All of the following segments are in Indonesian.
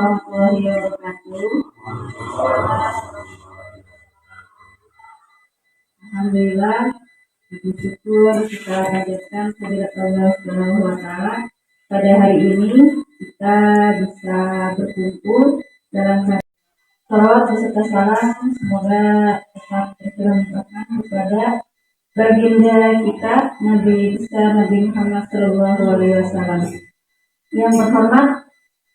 warahmatullahi wabarakatuh. Alhamdulillah, puji syukur kita panjatkan kehadirat Allah Subhanahu wa Ta'ala. Pada hari ini kita bisa berkumpul dalam salawat beserta salam, semoga tetap tercurahkan kepada baginda kita Nabi besar Nabi Muhammad SAW. Yang terhormat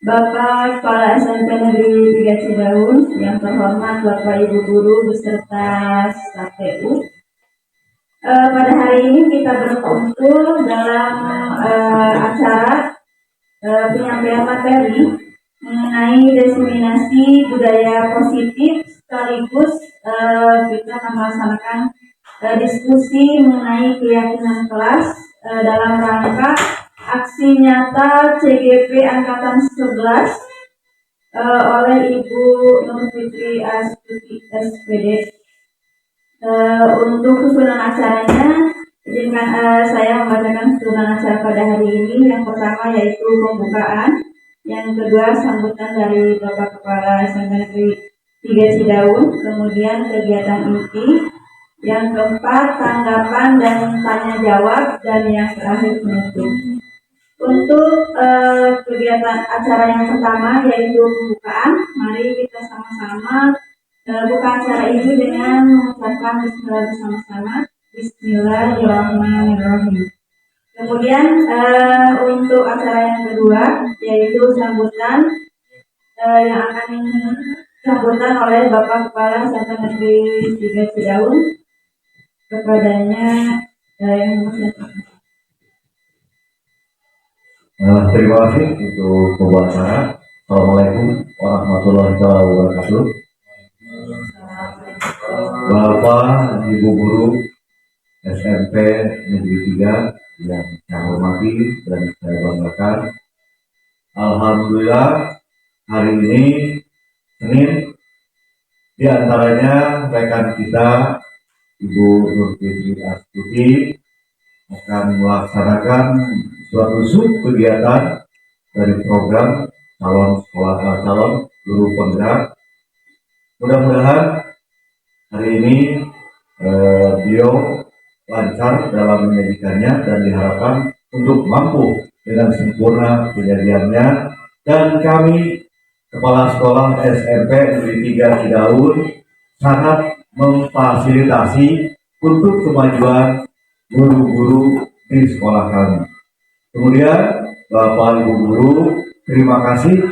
Bapak Kepala SMP Negeri 3 Cidaun, yang terhormat Bapak Ibu Guru beserta KPU. Pada hari ini kita berkumpul dalam acara penyampaian materi mengenai diseminasi budaya positif, sekaligus kita melaksanakan diskusi mengenai keyakinan kelas dalam rangka aksi nyata CGP Angkatan 11 oleh Ibu Nur Fitri Astuti SPD. Untuk susunan acaranya, izinkan saya membacakan susunan acara pada hari ini. Yang pertama yaitu pembukaan, yang kedua sambutan dari Bapak Kepala SMP Negeri 3 Cidaun, kemudian kegiatan inti, yang keempat tanggapan dan tanya jawab, dan yang terakhir penutup. Untuk kegiatan acara yang pertama yaitu pembukaan, mari kita sama-sama buka acara ini dengan mengucapkan bismillah bersama-sama. Bismillahirrahmanirrahim. Kemudian untuk acara yang kedua yaitu sambutan yang akan sambutan oleh Bapak Kepala SMP Negeri 3 Cidaun. Kepadanya yang terima kasih untuk pembuat acara. Assalamualaikum warahmatullahi wabarakatuh. Bapak, Ibu Guru SMP Negeri 3 yang saya hormati dan saya banggakan. Alhamdulillah hari ini Senin, di antaranya rekan kita Ibu Nur Fitri Astuti akan melaksanakan suatu kegiatan dari program calon guru penggerak. Mudah-mudahan hari ini beliau lancar dalam menyajikannya dan diharapkan untuk mampu dengan sempurna penyajiannya, dan kami Kepala Sekolah SMP Negeri 3 Cidaun sangat memfasilitasi untuk kemajuan guru-guru di sekolah kami. Kemudian Bapak Ibu Guru, terima kasih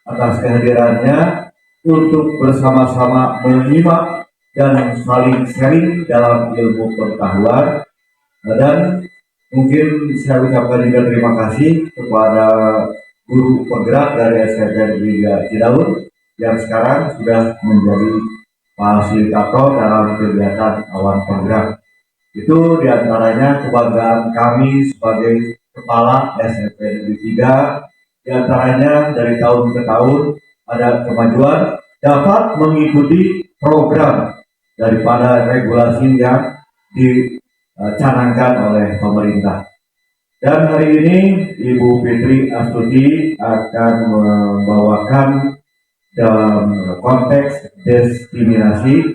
atas kehadirannya untuk bersama-sama menyimak dan saling sharing dalam ilmu pengetahuan. Dan mungkin saya ucapkan juga terima kasih kepada guru penggerak dari SMP Negeri 3 Cidaun yang sekarang sudah menjadi fasilitator dalam kegiatan awan penggerak. Itu diantaranya kebanggaan kami sebagai Kepala SMP Negeri 3. Diantaranya dari tahun ke tahun ada kemajuan, dapat mengikuti program daripada regulasi yang dicanangkan oleh pemerintah. Dan hari ini Ibu Fitri Astuti akan membawakan dalam konteks diseminasi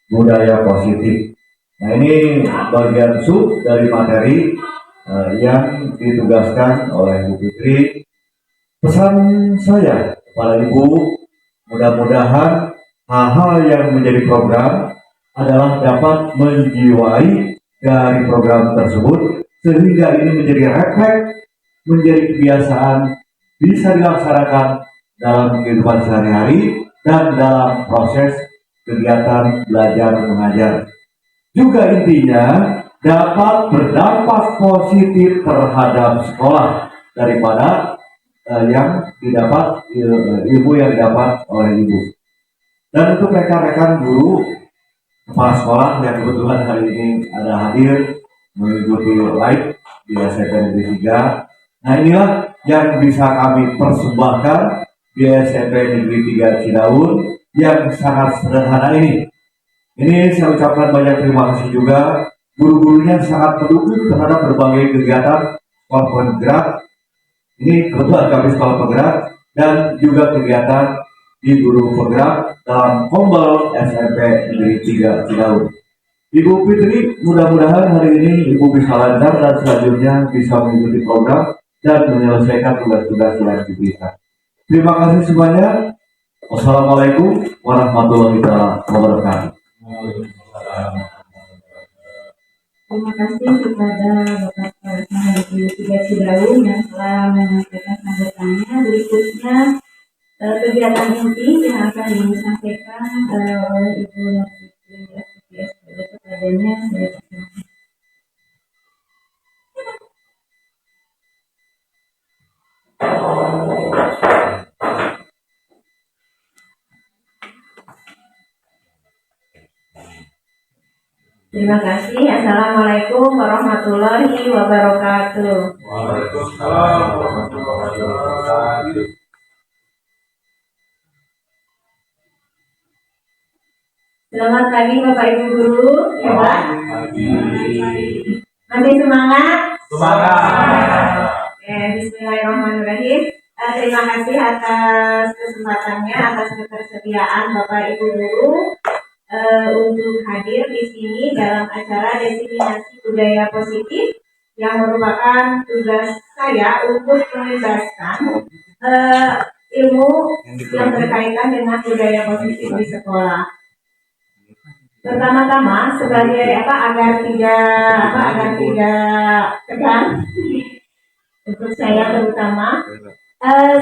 budaya positif. Nah, ini bagian sub dari materi yang ditugaskan oleh Bu Fitri. Pesan saya kepada Ibu, mudah-mudahan hal-hal yang menjadi program adalah dapat menjiwai dari program tersebut, sehingga ini menjadi refleks, menjadi kebiasaan, bisa dilaksanakan dalam kehidupan sehari-hari dan dalam proses kegiatan belajar mengajar. Juga intinya dapat berdampak positif terhadap sekolah daripada yang didapat ilmu yang didapat oleh ibu. Dan untuk rekan-rekan guru kepala sekolah yang kebetulan hari ini ada hadir mengikuti live di SMP Negeri 3. Nah, inilah yang bisa kami persembahkan di SMP Negeri 3 Cidaun yang sangat sederhana ini. Ini saya ucapkan banyak terima kasih juga. Guru-gurunya sangat mendukung terhadap berbagai kegiatan sekolah penggerak. Ini kebetulan kami sekolah penggerak dan juga kegiatan di guru program dalam Kombel SMP Negeri 3 Cidahu. Ibu Fitri, mudah-mudahan hari ini Ibu bisa lancar dan selanjutnya bisa mengikuti program dan menyelesaikan tugas-tugas yang diberikan. Terima kasih semuanya. Wassalamualaikum warahmatullahi wabarakatuh. Terima kasih kepada Bapak Kepala Negeri 3 Cidahu yang telah menyampaikan sambutannya. Berikutnya kegiatan inti yang akan disampaikan oleh Ibu Nurfitri SPS kepadanya. Saya persilakan. Terima kasih. Assalamualaikum warahmatullahi wabarakatuh. Waalaikumsalam warahmatullahi wabarakatuh. Selamat pagi Bapak Ibu Guru. Ya, Pak? Masih semangat? Semangat. Oke, bismillahirrahmanirrahim. Terima kasih atas kesempatannya, atas ketersediaan Bapak Ibu Guru untuk hadir di sini dalam acara Diseminasi Budaya Positif yang merupakan tugas saya untuk menjelaskan ilmu yang berkaitan dengan budaya positif di sekolah. Pertama-tama sebagai agar tidak tegang untuk saya terutama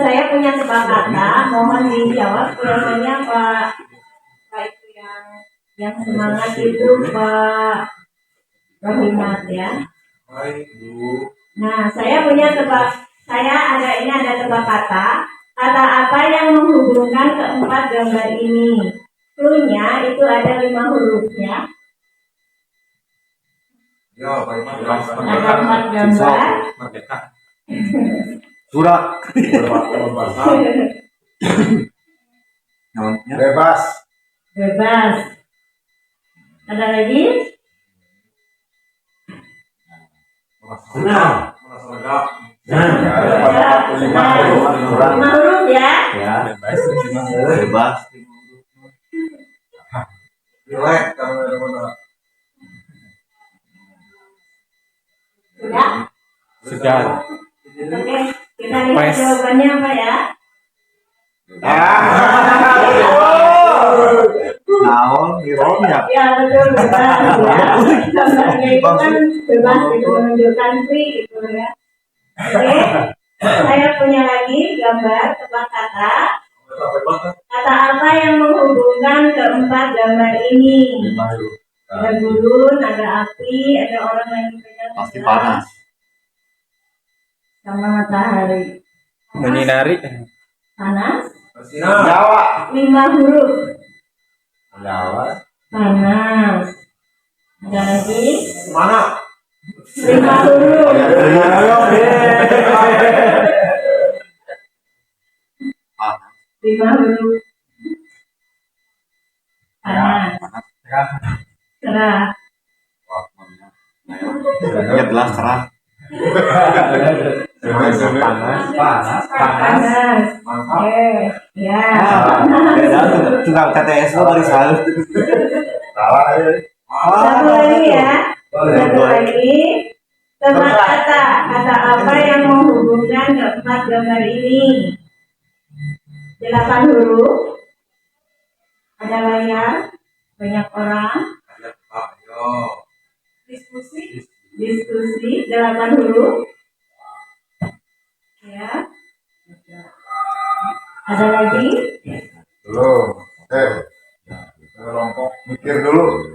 saya punya tebak kata, mohon dijawab. Biasanya Pak itu yang semangat itu Pak Rohimat ya. Nah, saya punya ada tebak kata. Kata apa yang menghubungkan keempat gambar ini? Clue-nya itu ada 5 huruf ya. Ada 4 gambar. Surat. Bebas. Ada lagi? Senang. 5 huruf ya. Bebas. Sudah? Oke, kita lihat jawabannya apa ya? Naon, ironya. Ya betul, benar ya. Gambarnya itu kan bebas gitu, menunjukkan free gitu ya. Oke, saya punya lagi gambar tebak kata. Kata apa yang menghubungkan keempat gambar ini? Ada gurun, ada api, ada orang yang pegang Pasti panas. sama matahari. Menyinari. Panas? Jawa. 5 huruf. Jawa. Panas. Ada lagi? Mana? 5 huruf. 5 huruf. Panas. Cerah. Ya jelas cerah. Panas. Ya. Tukang TTS lo bari salah. Satu lagi ya. Satu lagi. Tebak kata. Kata apa yang menghubungkan keempat gambar ini? 8 huruf. Ada layar. Banyak orang. Diskusi 8 huruf. Ya. Ada lagi? Belum. Kelompok mikir dulu.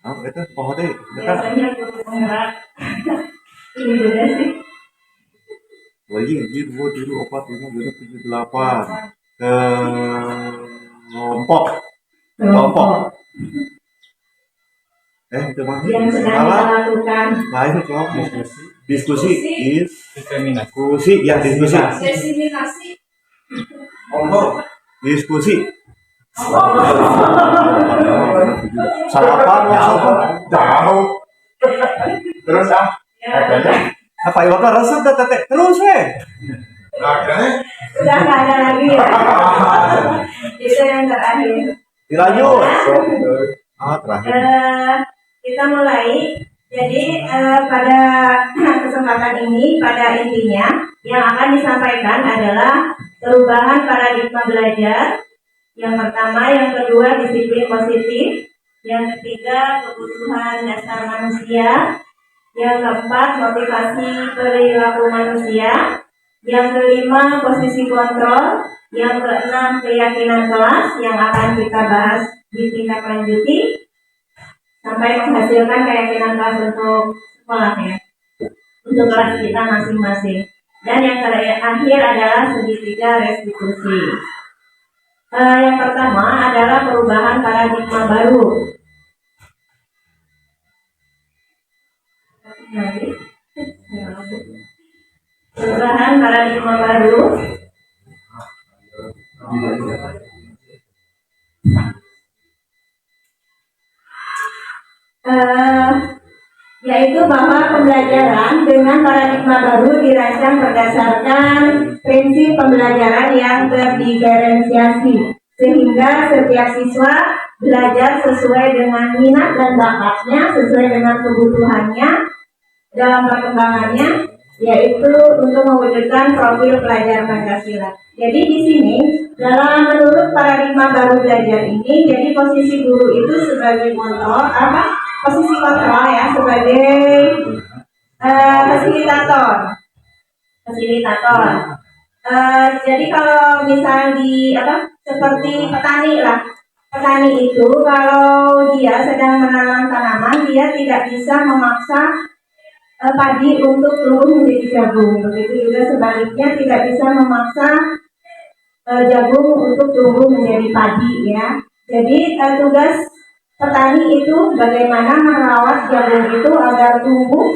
Oh, itu pohon deh. Biasanya guru penggerak. Ini beda sih. Lagi ini 2, 4, 5, 6, 7, 8. Kelompok. Itu mah. Yang sedang kita lakukan. Nah, itu kelompok. Diskusi. Diskusi. Ya, diskusi. Diseminasi. Kelompok. Diskusi. Sarapan jauh. Terus akhirnya Apa iwak resep dah teteh terus akhirnya Sudah nggak ada lagi ya. Itu yang terakhir. dilanjut. Terakhir. Kita mulai. Jadi pada kesempatan ini, pada intinya yang akan disampaikan adalah perubahan paradigma belajar. Yang pertama, yang kedua disiplin positif, yang ketiga kebutuhan dasar manusia, yang keempat motivasi perilaku manusia, yang kelima posisi kontrol, yang keenam keyakinan kelas yang akan kita bahas di tingkat lanjuti sampai menghasilkan keyakinan kelas untuk sekolahnya, untuk kelas kita masing-masing. Dan yang terakhir adalah segitiga restitusi. Yang pertama adalah perubahan paradigma baru. Perubahan paradigma baru yaitu bahwa pembelajaran dengan paradigma baru dirancang berdasarkan prinsip pembelajaran yang terdiferensiasi, sehingga setiap siswa belajar sesuai dengan minat dan bakatnya, sesuai dengan kebutuhannya dalam perkembangannya, yaitu untuk mewujudkan profil pelajar Pancasila. Jadi di sini menurut paradigma baru belajar ini, jadi posisi guru itu sebagai kontrol posisi kontrol ya, sebagai fasilitator. Jadi kalau misal seperti petani itu kalau dia sedang menanam tanaman, dia tidak bisa memaksa padi untuk tumbuh menjadi jagung. Begitu juga sebaliknya tidak bisa memaksa jagung untuk tumbuh menjadi padi ya. Jadi tugas petani itu bagaimana merawat jagung itu agar tumbuh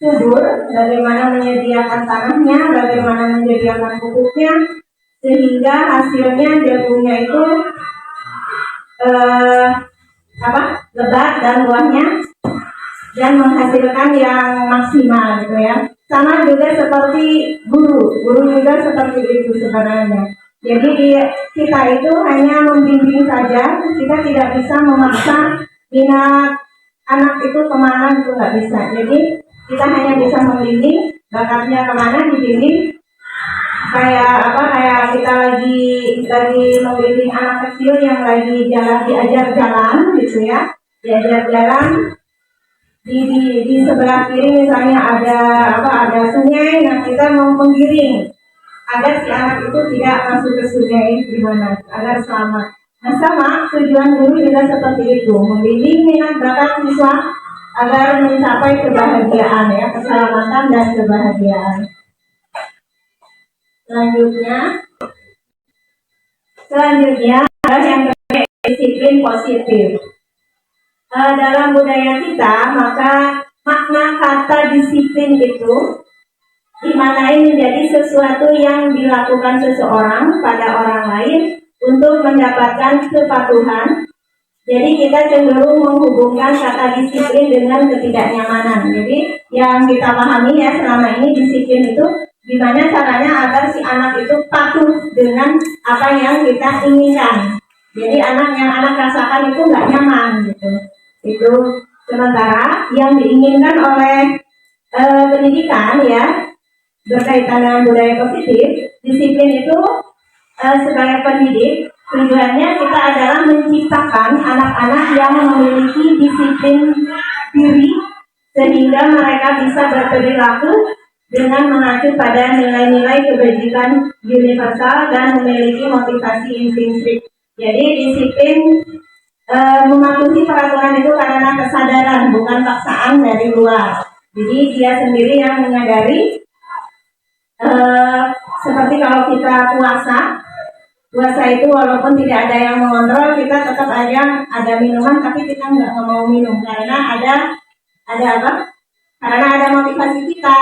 subur, bagaimana menyediakan tanahnya, bagaimana menyediakan pupuknya, sehingga hasilnya jagungnya itu lebat dan buahnya dan menghasilkan yang maksimal gitu ya. Sama juga seperti guru juga seperti itu sebenarnya. Jadi kita itu hanya membimbing saja, kita tidak bisa memaksa minat anak itu kemana, itu nggak bisa. Jadi kita hanya bisa membimbing, bakatnya kemana dibimbing. Kayak kita lagi membimbing anak kecil yang lagi diajar jalan gitu ya, diajar jalan. Di sebelah kiri misalnya ada sungai, nah kita mau menggiring agar si anak itu tidak masuk ke sungai gimana, agar selamat. Nah sama tujuan guru juga seperti itu, membimbing minat bakat siswa agar mencapai kebahagiaan ya, keselamatan dan kebahagiaan. Selanjutnya adalah yang ketiga, disiplin positif. Dalam budaya kita, maka makna kata disiplin itu dimaknai menjadi sesuatu yang dilakukan seseorang pada orang lain untuk mendapatkan kepatuhan. Jadi kita cenderung menghubungkan kata disiplin dengan ketidaknyamanan. Jadi yang kita pahami ya selama ini, disiplin itu gimana caranya agar si anak itu patuh dengan apa yang kita inginkan. Jadi yang anak rasakan itu nggak nyaman gitu. Itu sementara yang diinginkan oleh pendidikan ya, berkaitan dengan budaya positif, disiplin itu sebagai pendidik tujuannya kita adalah menciptakan anak-anak yang memiliki disiplin diri sehingga mereka bisa berperilaku dengan mengacu pada nilai-nilai kebajikan universal dan memiliki motivasi intrinsik. Jadi disiplin mematuhi peraturan itu karena kesadaran, bukan paksaan dari luar. Jadi dia sendiri yang menyadari. Seperti kalau kita puasa itu walaupun tidak ada yang mengontrol, kita tetap ada minuman, tapi kita nggak mau minum karena ada motivasi kita.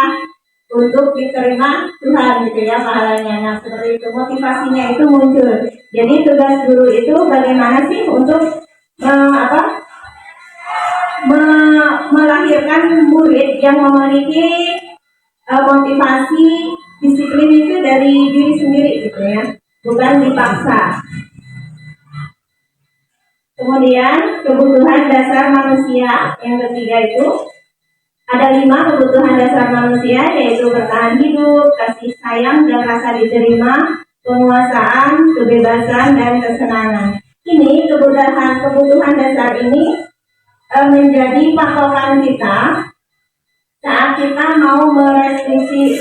untuk diterima Tuhan gitu ya pahalanya. Nah seperti itu motivasinya itu muncul. Jadi tugas guru itu bagaimana sih untuk melahirkan murid yang memiliki motivasi disiplin itu dari diri sendiri gitu ya, bukan dipaksa. Kemudian kebutuhan dasar manusia yang ketiga itu ada 5 kebutuhan dasar manusia, yaitu bertahan hidup, kasih sayang dan rasa diterima, penguasaan, kebebasan dan kesenangan. Ini kebutuhan dasar ini menjadi patokan kita saat kita mau merestitusi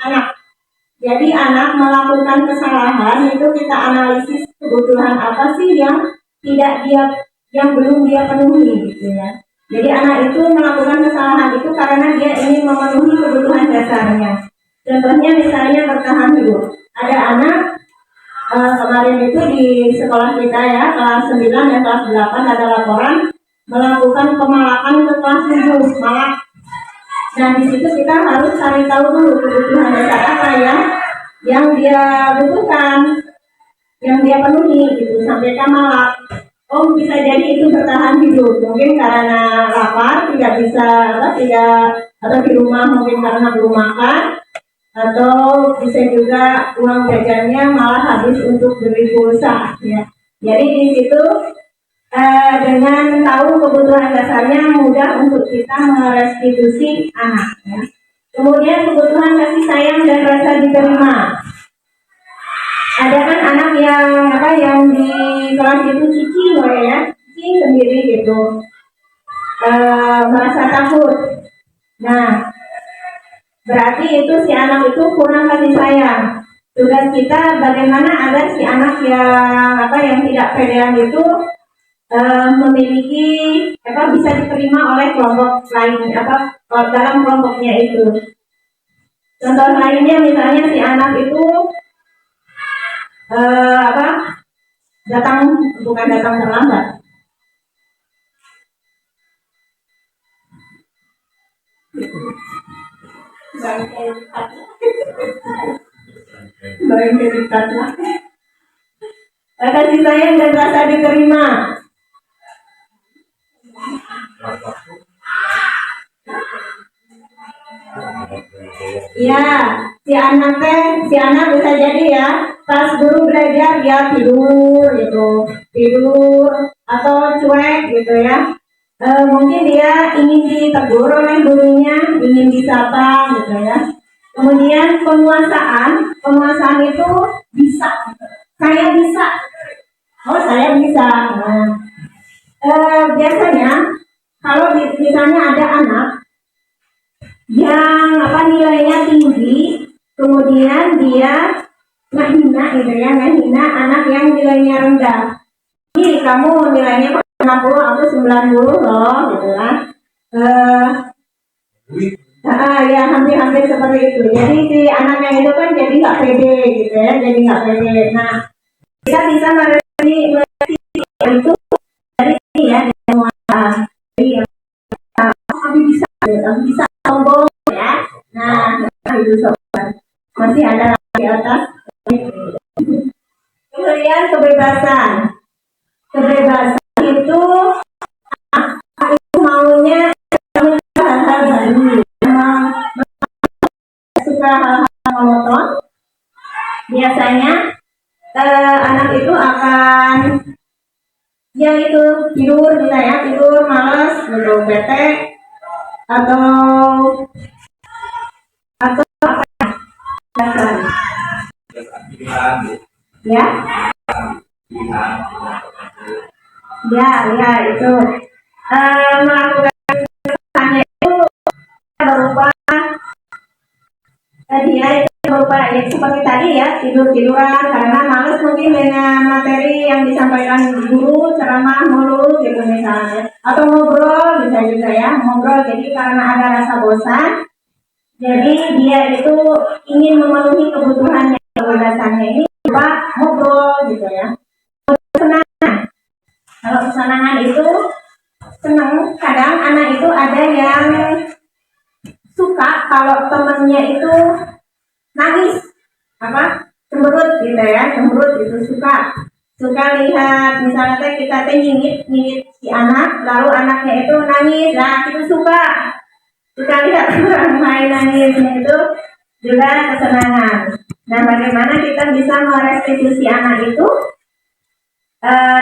anak. Jadi anak melakukan kesalahan itu kita analisis kebutuhan apa sih yang belum dia penuhi gitu ya. Jadi anak itu melakukan kesalahan itu karena dia ingin memenuhi kebutuhan dasarnya. Contohnya misalnya bertahan hidup. Ada anak kemarin itu di sekolah kita ya, kelas 9 dan kelas 8 ada laporan melakukan pemalakan ke kelas 7, malak. Nah di situ kita harus cari tahu dulu kebutuhan dasar apa ya yang dia butuhkan, yang dia penuhi gitu sampai dia malak. Oh bisa jadi itu bertahan hidup, mungkin karena lapar tidak bisa atau di rumah mungkin karena belum makan, atau bisa juga uang jajannya malah habis untuk beli pulsa ya. Jadi di situ dengan tahu kebutuhan dasarnya mudah untuk kita merestitusi anak ya. Kemudian kebutuhan kasih sayang dan rasa diterima. Ada kan anak yang di kelas itu cici ya, cici sendiri gitu, merasa takut. Nah berarti itu si anak itu kurang kasih sayang. Tugas kita bagaimana agar si anak yang tidak pedean itu memiliki bisa diterima oleh kelompok lain dalam kelompoknya itu. Contoh lainnya misalnya si anak itu bukan datang terlambat. Kasih sayang dan rasa diterima. Ya, si anak bisa jadi ya, pas guru belajar dia tidur gitu, atau cuek gitu ya. Mungkin dia ingin ditegur oleh gurunya, ingin disapa gitu ya. Kemudian penguasaan itu bisa, saya bisa, oh saya bisa. Nah, biasanya kalau misalnya ada anak yang nilainya tinggi, kemudian dia ngehina anak yang nilainya rendah. Ini kamu nilainya 60 atau 90 loh, gitu kan? Ya hampir seperti itu. Jadi si anaknya itu kan jadi nggak pede, gitu ya, jadi nggak pede. Nah, kita bisa merevisi itu dari ini ya, dari tapi bisa sombong ya. Nah itu sobat masih ada di atas. Kemudian kebebasan itu maunya hal-hal baru, suka hal-hal monoton. Biasanya anak itu akan tidur bisa ya, tidur malas, bete atau ya itu melakukan kesannya itu berupa dia berupa ya seperti tadi ya, tiduran karena males mungkin dengan materi yang disampaikan guru, ceramah mulu gitu misalnya, atau ngobrol bisa juga ya, ngobrol jadi karena ada rasa bosan, jadi dia itu ingin memenuhi kebutuhannya, kebebasannya ini berupa ngobrol gitu ya. Kesenangan, kalau kesenangan itu senang, kadang anak itu ada yang suka kalau temennya itu nangis, cemberut gitu ya, cemberut itu suka lihat misalnya kita nyingit si anak, lalu anaknya itu nangis, nah itu suka lihat orang main nangisnya itu juga kesenangan. Nah, bagaimana kita bisa merestitusi anak itu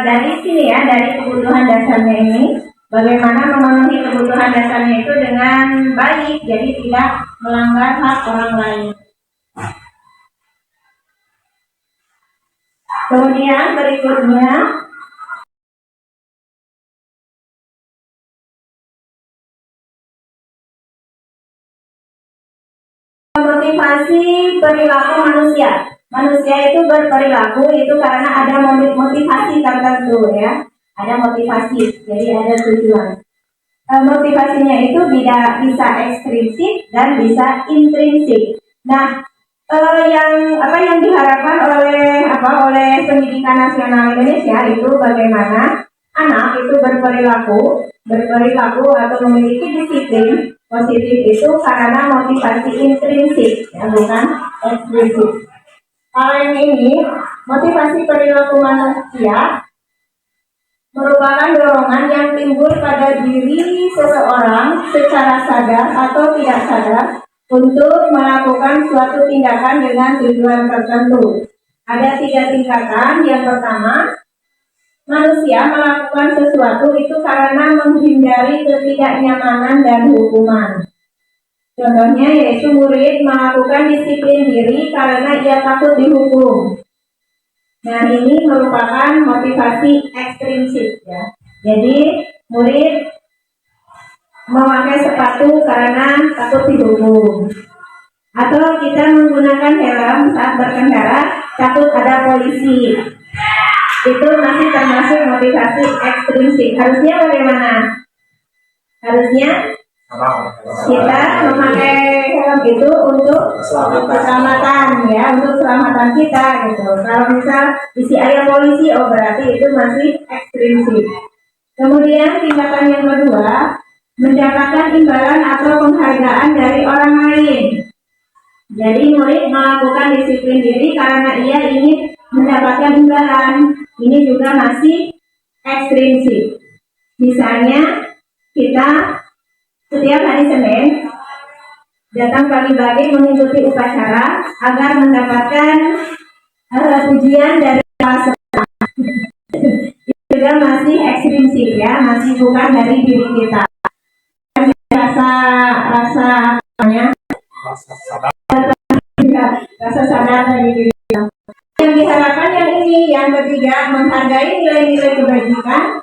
dari sini ya, dari kebutuhan dasarnya ini, bagaimana memenuhi kebutuhan dasarnya itu dengan baik, jadi tidak melanggar hak orang lain. Kemudian berikutnya motivasi perilaku manusia. Manusia itu berperilaku itu karena ada motivasi tertentu ya. Ada motivasi, jadi ada tujuan. Motivasinya itu bisa ekstrinsik dan bisa intrinsik. Nah, yang diharapkan oleh pendidikan nasional Indonesia itu bagaimana anak itu berperilaku atau memiliki disiplin positif itu karena motivasi intrinsik, ya, bukan ekstrinsik. Kalau yang ini, motivasi perilaku manusia merupakan dorongan yang timbul pada diri seseorang secara sadar atau tidak sadar untuk melakukan suatu tindakan dengan tujuan tertentu. Ada 3 tingkatan. Yang pertama, manusia melakukan sesuatu itu karena menghindari ketidaknyamanan dan hukuman. Contohnya yaitu murid melakukan disiplin diri karena ia takut dihukum. Nah, ini merupakan motivasi ekstrinsik ya. Jadi murid memakai sepatu karena takut dihukum. Atau kita menggunakan helm saat berkendara takut ada polisi. Itu masih termasuk motivasi ekstrinsik. Harusnya bagaimana? Harusnya kita memakai helm itu untuk keselamatan ya, untuk keselamatan kita gitu. Kalau misal isi ayam polisi, oh berarti itu masih ekstrinsik. Kemudian tingkatan yang kedua, mendapatkan imbalan atau penghargaan dari orang lain. Jadi murid melakukan disiplin diri karena ia ingin mendapatkan imbalan. Ini juga masih ekstrinsik. Misalnya kita setiap hari Senin datang pagi-pagi mengikuti upacara agar mendapatkan pujian dari kelas. Itu juga masih ekstrinsik ya, masih bukan dari diri kita. Rasa sadar dari diri kita. Yang diharapkan yang ini, yang ketiga, menghargai nilai-nilai kebajikan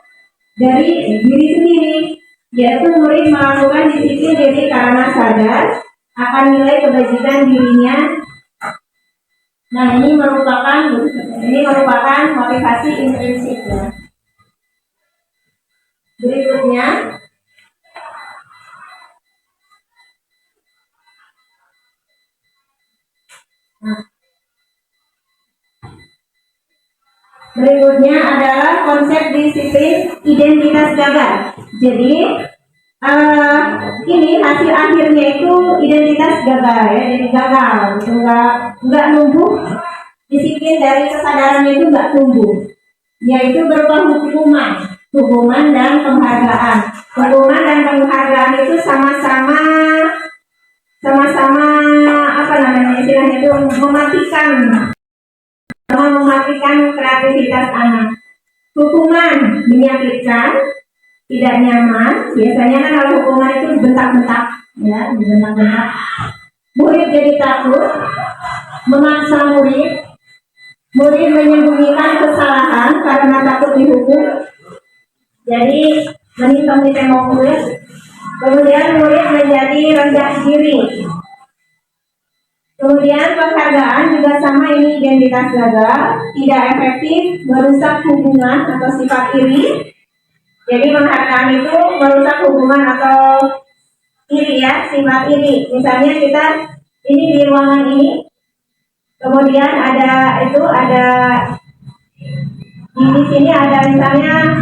dari diri sendiri, yaitu murid melakukan disiplin diri karena sadar akan nilai kebajikan dirinya. Nah, ini merupakan motivasi intrinsik ya. Berikutnya, adalah konsep disiplin identitas gagal. Jadi ini hasil akhirnya itu identitas gagal ya, jadi gagal, itu nggak numbuh, disiplin dari kesadarannya itu nggak tumbuh, yaitu berupa hukuman dan penghargaan. Hukuman dan penghargaan itu sama-sama istilahnya itu mematikan kreativitas anak. Hukuman menyakitkan, tidak nyaman. Biasanya kan kalau hukuman itu dibentak-bentak, ya, dibentak-bentak. Murid jadi takut, memaksa murid menyembunyikan kesalahan karena takut dihukum. Jadi menitam di tembok murid. Kemudian murid menjadi rendah diri. Kemudian penghargaan juga sama, ini identitas gagal, tidak efektif, merusak hubungan atau sifat iri. Jadi penghargaan itu merusak hubungan atau iri ya, sifat iri. Misalnya kita ini di ruangan ini, kemudian di sini ada misalnya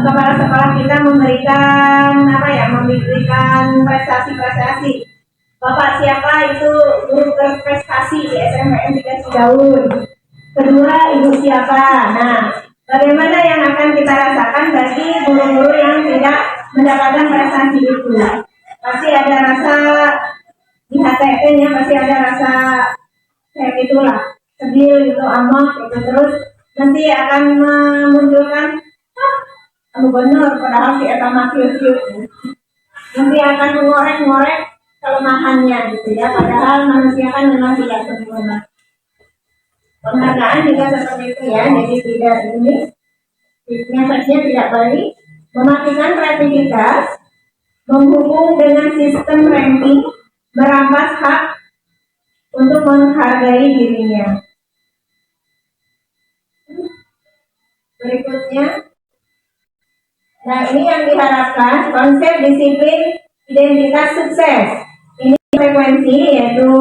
kepala sekolah kita memberikan prestasi-prestasi. Bapak siapa itu guru berprestasi di SMPN 3 Cidaun. Kedua, ibu siapa. Nah, bagaimana yang akan kita rasakan bagi guru-guru yang tidak mendapatkan prestasi itu? Pasti ada rasa di HTN ya, pasti ada rasa kayak gitulah, sedih gitu, amok gitu, terus nanti akan memunculkan bener padahal si eta makil nanti akan mengorek-ngorek kelemahannya gitu ya, padahal manusia kan memang tidak sempurna. Penghargaan juga seperti itu ya, jadi tidak ini efeknya tidak baik, mematikan kreativitas, menghubung dengan sistem ranking, merampas hak untuk menghargai dirinya. Berikutnya, nah ini yang diharapkan konsep disiplin identitas sukses. Ini frekuensi yaitu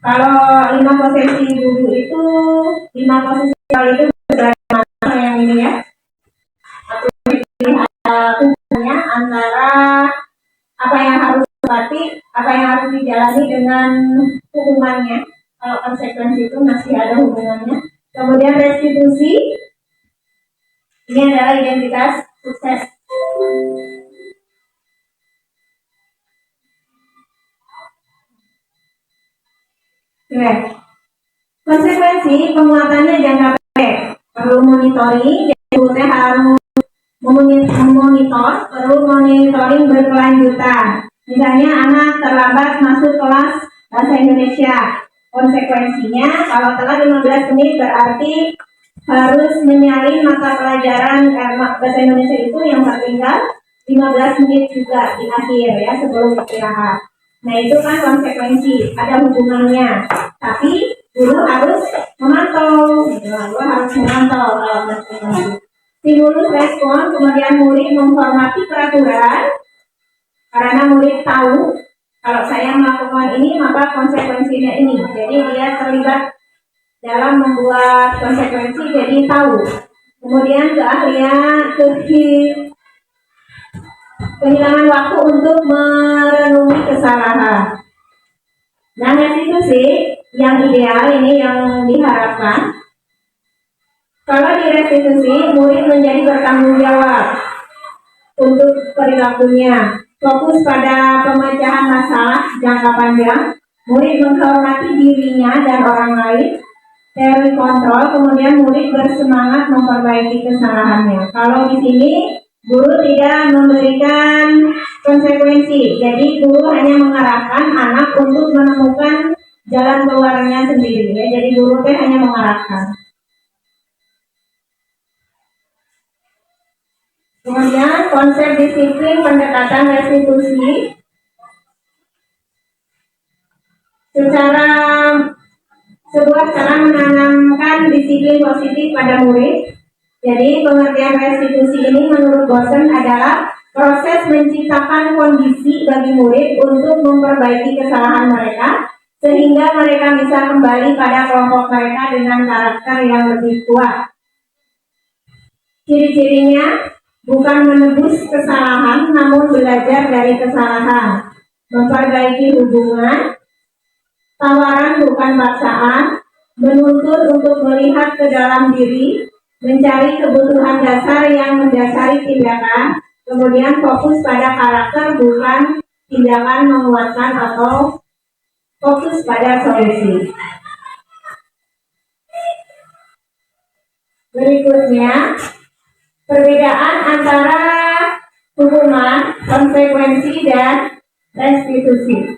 kalau 5 posisi dulu itu 5 posisi awal itu bagaimana yang ini ya. Hubungannya antara apa yang harus berarti apa yang harus dijalani dengan hukumannya. Kalau konsekuensi itu masih ada hubungannya. Kemudian restitusi, ini adalah identitas sukses. Oke. Konsekuensi penguatannya jangka pendek, perlu monitoring, jadi harus memonitor, perlu monitoring berkelanjutan. Misalnya anak terlambat masuk kelas bahasa Indonesia. Konsekuensinya kalau telat 15 menit berarti harus menyalin mata pelajaran bahasa Indonesia itu yang tertinggal 15 menit juga di akhir ya sebelum istirahat. Nah itu kan konsekuensi, ada hubungannya. Tapi guru harus memantau, guru harus memantau kalau konsekuensi. Stimulus respon, kemudian murid menghormati peraturan karena murid tahu kalau saya melakukan ini maka konsekuensinya ini. Jadi dia terlibat dalam membuat konsekuensi, jadi tahu. Kemudian keahlian, kehilangan waktu untuk merenungi kesalahan. Nah, restitusi yang ideal ini yang diharapkan. Kalau di restitusi, murid menjadi bertanggung jawab untuk perilakunya. Fokus pada pemecahan masalah jangka panjang. Murid menghormati dirinya dan orang lain. Teori kontrol, kemudian murid bersemangat memperbaiki kesalahannya. Kalau di sini guru tidak memberikan konsekuensi, jadi guru hanya mengarahkan anak untuk menemukan jalan keluarnya sendiri. Ya. Jadi guru hanya mengarahkan. Kemudian konsep disiplin pendekatan restitusi sebuah cara menanamkan disiplin positif pada murid. Jadi pengertian restitusi ini menurut Bosen adalah proses menciptakan kondisi bagi murid untuk memperbaiki kesalahan mereka sehingga mereka bisa kembali pada kelompok mereka dengan karakter yang lebih kuat. Ciri-cirinya bukan menebus kesalahan namun belajar dari kesalahan, memperbaiki hubungan, tawaran bukan paksaan, menuntut untuk melihat ke dalam diri, mencari kebutuhan dasar yang mendasari tindakan, kemudian fokus pada karakter bukan tindakan menguatkan atau fokus pada solusi. Berikutnya, perbedaan antara hukuman, konsekuensi, dan restitusi.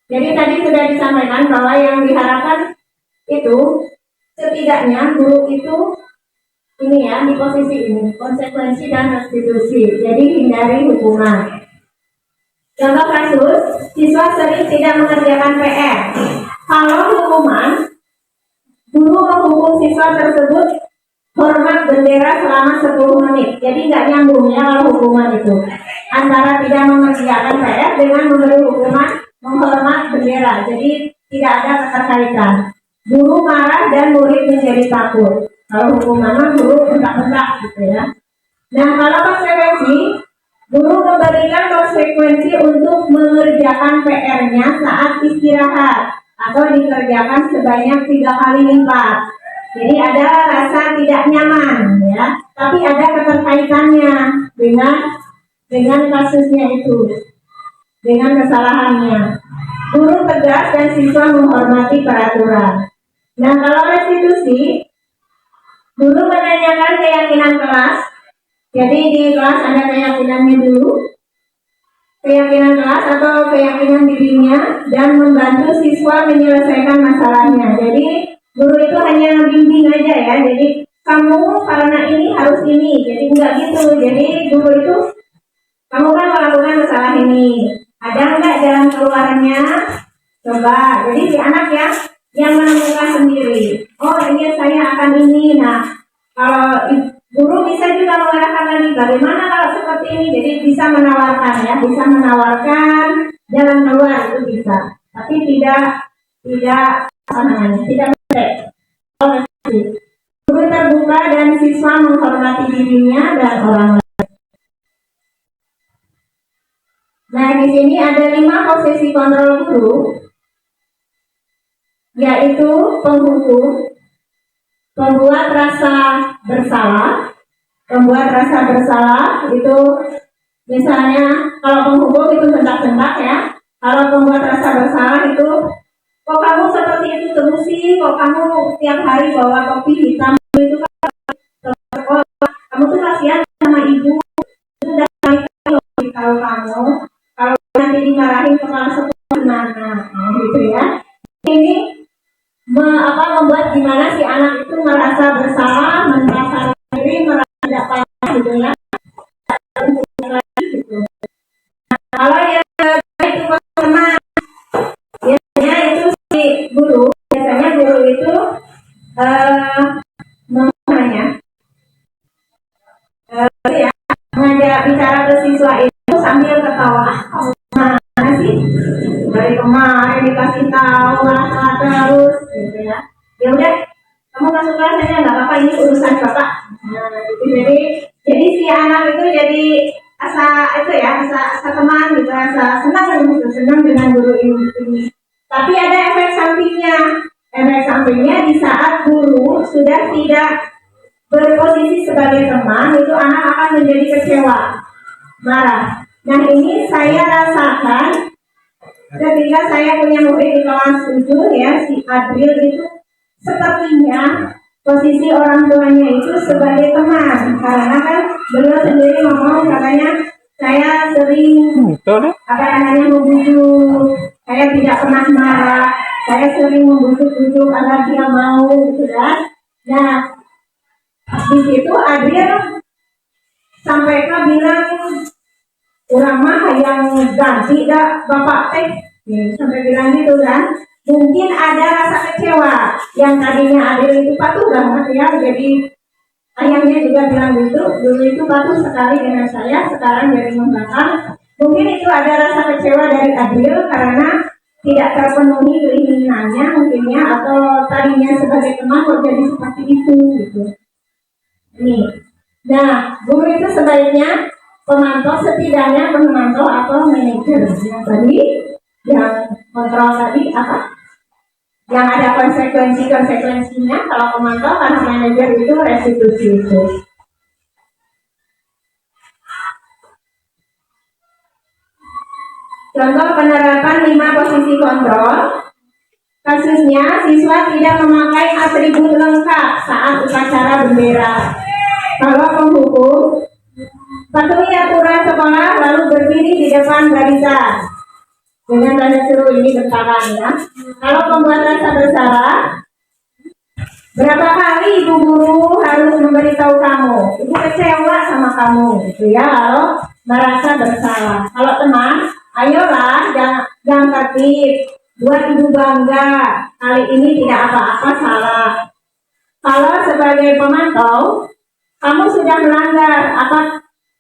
Jadi tadi sudah disampaikan bahwa yang diharapkan itu setidaknya guru itu ini ya di posisi ini, konsekuensi dan restitusi. Jadi hindari hukuman. Contoh kasus, siswa sering tidak mengerjakan PR. Kalau hukuman, guru menghukum siswa tersebut hormat bendera selama 10 menit. Jadi nggak nyambung ya kalau hukuman itu antara tidak mengerjakan PR dengan memberi hukuman menghormat bendera. Jadi tidak ada keterkaitan. Guru marah dan murid menjadi takut. Kalau hukuman guru bentak-bentak gitu ya. Nah kalau konsekuensi, guru memberikan konsekuensi untuk mengerjakan mengerjakan PR-nya saat istirahat atau dikerjakan sebanyak 3 kali lipat. Jadi ada rasa tidak nyaman ya, tapi ada keterkaitannya dengan kasusnya itu, dengan kesalahannya. Guru tegas dan siswa menghormati peraturan. Nah, kalau restitusi, guru menanyakan keyakinan kelas. Jadi di kelas ada keyakinannya dulu, keyakinan kelas atau keyakinan dirinya, dan membantu siswa menyelesaikan masalahnya. Jadi guru itu hanya bimbing aja ya. Jadi kamu karena ini harus ini. Jadi enggak gitu. Jadi guru itu, kamu kan melakukan masalah ini, ada enggak jalan keluarnya? Coba. Jadi si anak ya yang menemukan sendiri. Oh ini saya akan ini. Nah kalau guru bisa juga mengarahkan lagi bagaimana kalau seperti ini. Jadi bisa menawarkan ya, bisa menawarkan jalan keluar itu bisa. Tapi tidak apa namanya, tidak menarik. Guru terbuka dan siswa menghormati dirinya dan orang lain. Nah, di sini ada 5 posisi kontrol guru, yaitu penghukum, pembuat rasa bersalah. Pembuat rasa bersalah itu misalnya kalau penghukum itu sentak-sentak ya. Kalau pembuat rasa bersalah itu, kok kamu seperti itu terus sih, kok kamu tiap hari bawa topi hitam itu kan, oh, kamu tuh kasihan sama ibu, itu udah tahu kamu. Kalau nanti dimarahin kepala sekolah gimana, nah, gitu ya. Ini membuat gimana si anak itu merasa bersalah, merasa diri, merasa tidak payah gitu ya. Gitu. Nah, kalau yang itu teman, biasanya itu si guru, biasanya guru itu ya, mengajak bicara ke siswa itu sambil ketawa. Mana sih? Dari kemarin dikasih tahu masalah terus, gitu ya. Ya udah, kamu nggak suka saja nggak apa-apa, ini urusan bapak. Nah, gitu. Jadi si anak itu jadi asa teman gitu, asa senang gitu, senang dengan guru ini. Tapi ada efek sampingnya. Efek sampingnya di saat guru sudah tidak berposisi sebagai teman, itu anak akan menjadi kecewa, marah. Nah ini saya rasakan ketika saya punya murid di kelas 7 ya, si Adril itu sepertinya posisi orang tuanya itu sebagai teman, karena kan beliau sendiri ngomong katanya saya sering membujuk, saya tidak pernah marah, saya sering membujuk-bujuk agar dia mau gitu kan. Nah di situ Adril sampai bilang orang mah yang ganti dah bapak teh, sampai bilang gitu kan. Mungkin ada rasa kecewa yang tadinya Adil itu patuh banget ya, jadi ayahnya juga bilang gitu, dulu itu patuh sekali dengan saya, sekarang jadi membangkang. Mungkin itu ada rasa kecewa dari Adil karena tidak terpenuhi keinginannya mungkinnya, atau tadinya sebagai teman kok jadi seperti itu gitu. Nih, nah guru itu sebaiknya pemantau, setidaknya pemantau atau manajer yang tadi, yang kontrol tadi apa? Yang ada konsekuensinya. Kalau pemantau kan manajer itu restitusi itu. Contoh penerapan 5 posisi kontrol. Kasusnya siswa tidak memakai atribut lengkap saat upacara bendera. Kalau penghukum, patuhi aturan sekolah lalu berdiri di depan barisan dengan tanda seru, ini bentaran ya. Kalau pembuat rasa bersalah, berapa kali ibu guru harus memberitahu kamu, ibu kecewa sama kamu gitu ya, kalau merasa bersalah. Kalau teman, ayolah jangan tertib, buat ibu bangga, kali ini tidak apa-apa salah. Kalau sebagai pemantau, kamu sudah melanggar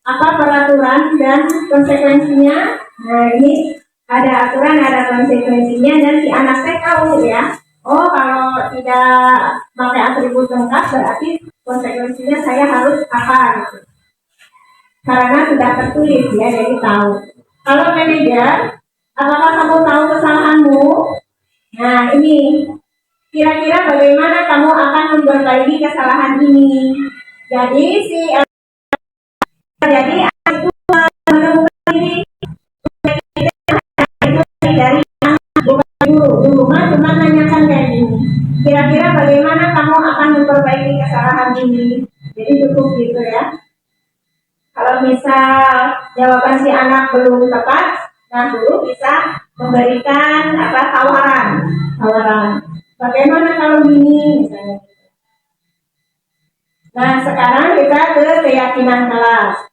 apa peraturan dan konsekuensinya. Nah ini ada aturan, ada konsekuensinya, dan si anak saya tahu ya. Oh kalau tidak pakai atribut lengkap berarti konsekuensinya saya harus apa gitu. Karena sudah tertulis ya, jadi tahu. Kalau manajer Apakah kamu tahu kesalahanmu? Nah, ini kira-kira bagaimana kamu akan memperbaiki kesalahan ini? Jadi jadi itu menemukan diri dari bukan guru mah cuma nanyakan kayak gini. Kira-kira bagaimana kamu akan memperbaiki kesalahan ini? Jadi cukup gitu ya. Kalau misal jawaban si anak belum tepat, nah guru bisa memberikan tawaran. Bagaimana kalau gini misalnya. Nah sekarang kita ke keyakinan kelas.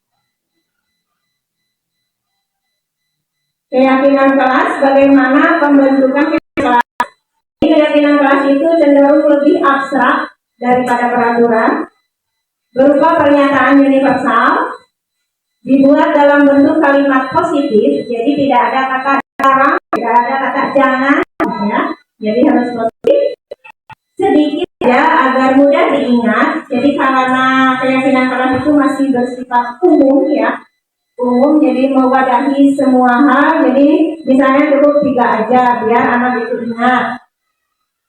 Keyakinan kelas bagaimana pembentukan kelas. Keyakinan kelas itu cenderung lebih abstrak daripada peraturan, berupa pernyataan universal, dibuat dalam bentuk kalimat positif, jadi tidak ada kata larang, tidak ada kata jangan, ya. Jadi harus positif, sedikit ya agar mudah diingat. Jadi karena keyakinan kelas itu masih bersifat umum ya, umum, jadi mewadahi semua hal. Jadi misalnya cukup 3 aja biar anak itu ingat.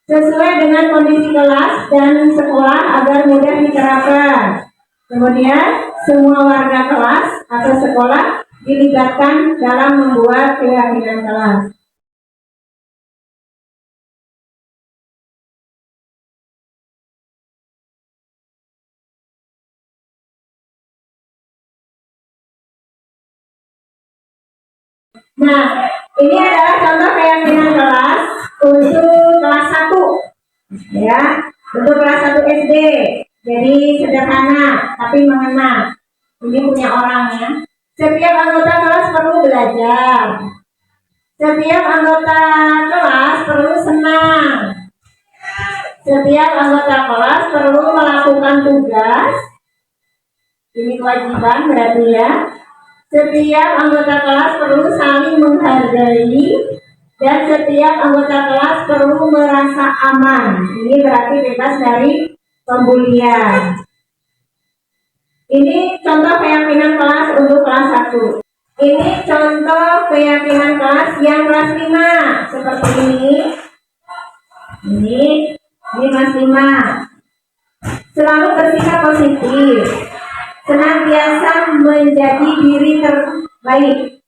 Sesuai dengan kondisi kelas dan sekolah agar mudah diterapkan. Kemudian semua warga kelas atau sekolah dilibatkan dalam membuat keyakinan kelas. Nah, ini adalah contoh keyakinan kelas untuk kelas 1 ya, untuk kelas 1 SD. Jadi sederhana tapi mengena. Ini punya orang ya. Setiap anggota kelas perlu belajar. Setiap anggota kelas perlu senang. Setiap anggota kelas perlu melakukan tugas. Ini kewajiban berarti ya. Setiap anggota kelas perlu saling menghargai. Dan setiap anggota kelas perlu merasa aman. Ini berarti bebas dari pembulian. Ini contoh keyakinan kelas untuk kelas 1. Ini contoh keyakinan kelas yang kelas 5. Seperti ini. Ini kelas 5. Selalu bersikap positif. Senantiasa menjadi diri terbaik.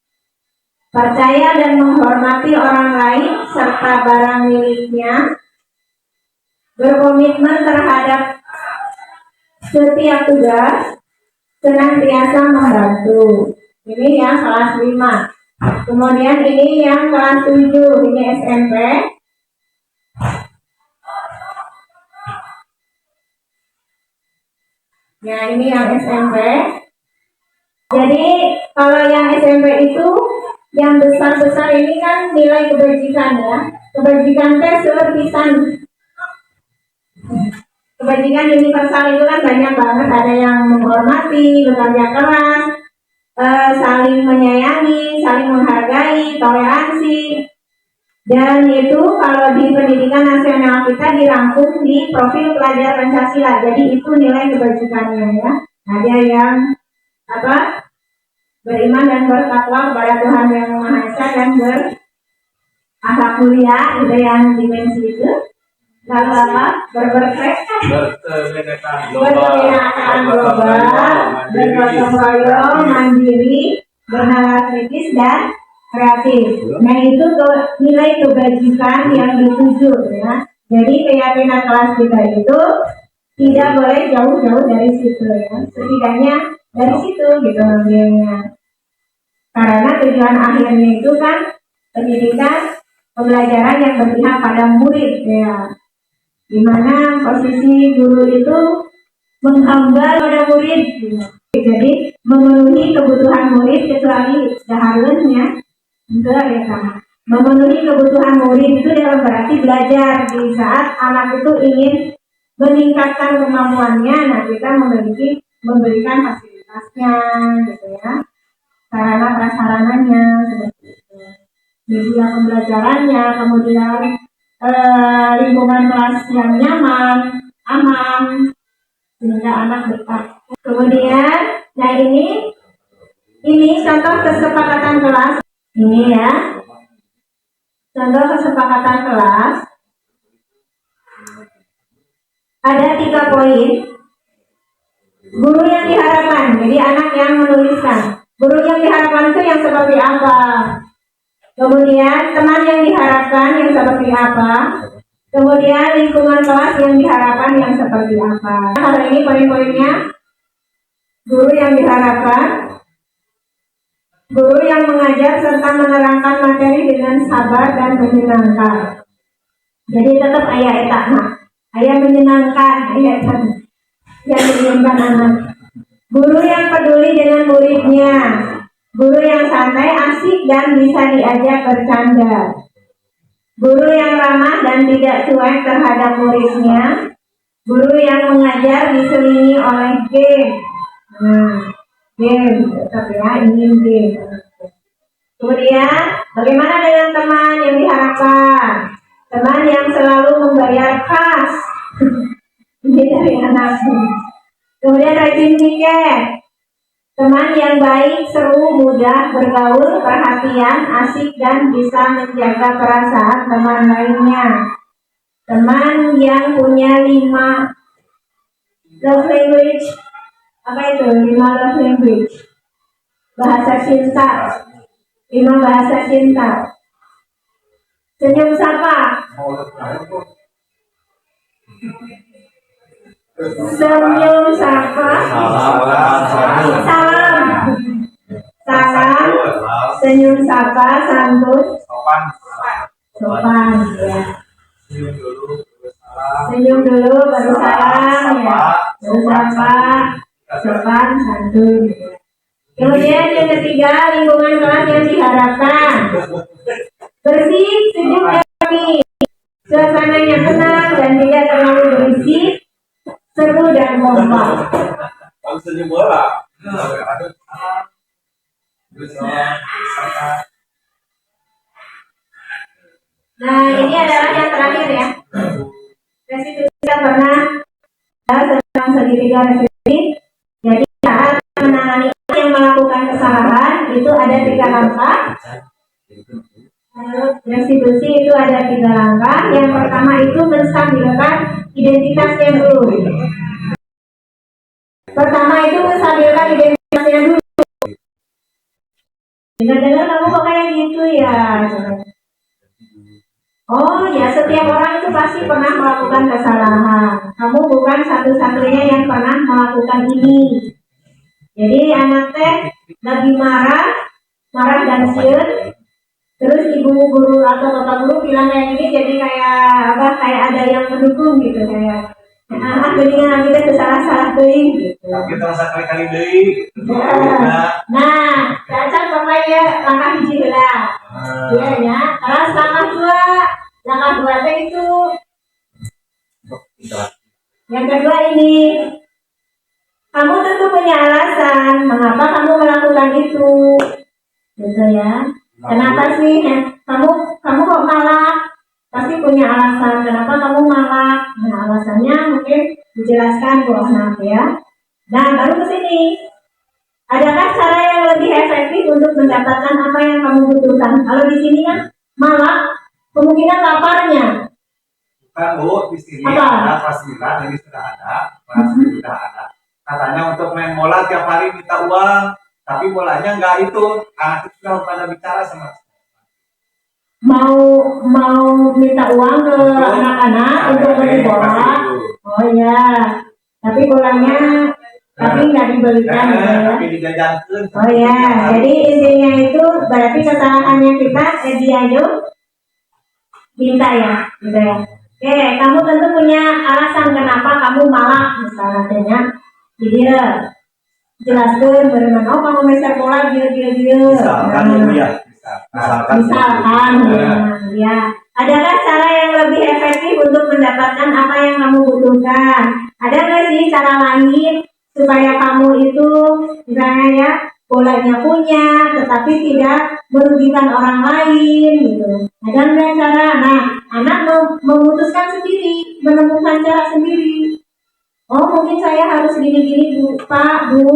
Percaya dan menghormati orang lain serta barang miliknya. Berkomitmen terhadap setiap tugas, senantiasa membantu. Ini yang kelas 5. Kemudian ini yang kelas 7, ini SMP. Ya, ini yang SMP. Jadi kalau yang SMP itu yang besar-besar ini kan nilai kebajikan ya. Kebajikan teh sepisan. Kebajikan universal itu kan banyak banget, ada yang menghormati, bekerja keras, saling menyayangi, saling menghargai, toleransi. Dan itu kalau di pendidikan nasional kita dirangkum di profil pelajar Pancasila. Jadi itu nilai kebajikannya ya. Ada yang beriman dan bertakwa kepada Tuhan Yang Maha Esa dan berakhlak mulia, itu yang dimensi itu. Lalu berkenakan global, bergotong royong, mandiri, bernalar kritis dan kreatif. Nah itu nilai kebajikan yang dituju ya. Jadi keyakinan kelas kita itu tidak boleh jauh-jauh dari situ ya. Setidaknya dari situ gitu nilainya. Karena tujuan akhirnya itu kan pendidikan pembelajaran yang berpihak pada murid ya. Dimana posisi guru itu menghamba pada murid gitu. Jadi memenuhi kebutuhan murid kecuali seharusnya enggak ya sama. Memenuhi kebutuhan murid itu dalam berarti belajar. Di saat anak itu ingin meningkatkan kemampuannya, nah kita memberikan fasilitasnya gitu ya, sarana prasarananya seperti itu, media pembelajarannya, kemudian lingkungan kelas yang nyaman, aman, sehingga anak betah. Kemudian, nah ini contoh kesepakatan kelas ini ya. contoh kesepakatan kelas, ada 3 poin. Guru yang diharapkan, jadi anak yang menuliskan. Guru yang diharapkan itu yang seperti apa? Kemudian teman yang diharapkan yang seperti apa? Kemudian lingkungan kelas yang diharapkan yang seperti apa? Hari ini poin-poinnya, guru yang diharapkan, guru yang mengajar serta menerangkan materi dengan sabar dan menyenangkan. Jadi tetap ayah etak nak, ayah menyenangkan, ayah etak yang menyenangkan anak. Guru yang peduli dengan muridnya, guru yang santai, asik dan bisa diajak bercanda. Guru yang ramah dan tidak cuek terhadap muridnya. Guru yang mengajar diselingi oleh game. Game, tetap ya, ingin game. Kemudian, bagaimana dengan teman yang diharapkan? Teman yang selalu membayar kas. Ini dari anakku. Kemudian rajin tiket. Teman yang baik, seru, mudah bergaul, perhatian, asik, dan bisa menjaga perasaan teman lainnya. Teman yang punya 5 love language. Apa itu? 5 love language. Bahasa cinta. 5 bahasa cinta. Senyum sapa. Senyum sapa. Salam. Senyum sapa, santun. Sopan ya. Senyum dulu baru salam ya. Baru sapa, sopan, santun. Kemudian yang ketiga, lingkungan kelas yang diharapkan. Bersih, sejuk, dan rapi. Suasananya tenang dan tidak terlalu berisik, seru dan kompak. Nah, ini adalah yang terakhir ya. Restitusi kita pernah tentang segitiga restitusi. Jadi saat menangani yang melakukan kesalahan itu ada 3 langkah. Restitusi itu ada 3 langkah. Yang pertama itu menstabilkan identitasnya dulu. Pertama itu menstabilkan identitasnya dulu. Dengar-dengar kamu kok kayak gitu ya? Oh ya, setiap orang itu pasti pernah melakukan kesalahan. Kamu bukan satu-satunya yang pernah melakukan ini. Jadi anak teh lagi marah dan siun. Terus ibu guru atau bapak guru bilang kayak gini, jadi kayak apa? Kayak ada yang mendukung gitu, kayak geningan kita salah deui gitu. Kita rasa kali-kali deui. Nah, cacat pokoknya langkah hiji heula. Iya ya. Terus langkah dua teh itu. Yang kedua ini, kamu tentu punya alasan mengapa kamu melakukan itu, gitu ya. Kenapa sih kamu kok malak? Pasti punya alasan kenapa kamu malak. Nah, alasannya mungkin dijelaskan Bu Ahmad ya. Nah, baru ke sini. Adakah cara yang lebih efektif untuk mendapatkan apa yang kamu butuhkan? Kalau di sini kan malak, kemungkinan laparnya. Bukan Bu, di sini Apa? ada fasilitas, jadi sudah ada, sudah ada. Katanya untuk main bola tiap hari minta uang, tapi bolanya enggak itu. Anak itu sudah pada bicara sama mau minta uang ke anak-anak untuk beli bola. Oh ya, tapi bolanya nggak dibelikan gitu ya. Tapi dijajankan. Oh ya, jadi intinya itu berarti kesalahannya kita dia yuk minta ya, gitu ya. Oke, kamu tentu punya alasan kenapa kamu malak misalnya. Jadi jelaskan bagaimana kamu meser bola dia. Misalkan ya. Misalkan ya. Adakah cara yang lebih efektif untuk mendapatkan apa yang kamu butuhkan? Ada nggak sih cara lain supaya kamu itu misalnya ya bolanya punya tetapi tidak merugikan orang lain gitu? Ada nggak cara? Nah, anak memutuskan sendiri, menemukan cara sendiri. Oh, mungkin saya harus gini-gini Bu, Pak, Bu.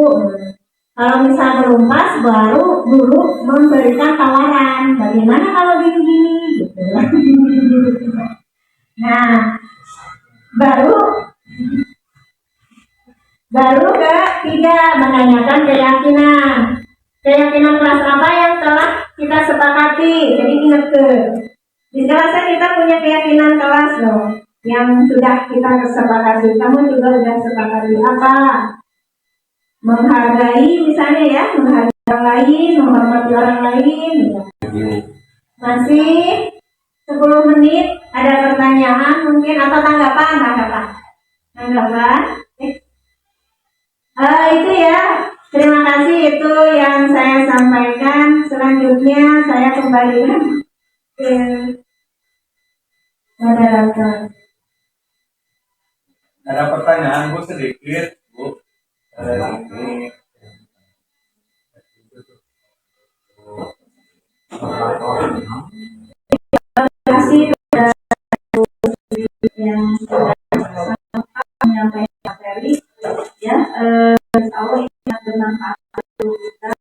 Kalau misal belum pas, baru guru memberikan tawaran. Bagaimana kalau gini-gini? Gitu. Nah, baru ketiga menanyakan keyakinan. Keyakinan kelas apa yang telah kita sepakati. Jadi ingat di kelas kita punya keyakinan kelas loh yang sudah kita sepakati. Kamu juga sudah sepakati apa? Menghargai misalnya ya, menghargai orang lain, menghormati orang lain. Ya. Masih 10 menit, ada pertanyaan mungkin atau tanggapan? Itu ya, terima kasih itu yang saya sampaikan. Selanjutnya saya kembalikan ke moderator. Ada pertanyaan Bu sedikit Bu. Ini Terima kasih kepada yang sudah menyampaikan materi ya. Awal ini bermanfaat untuk kita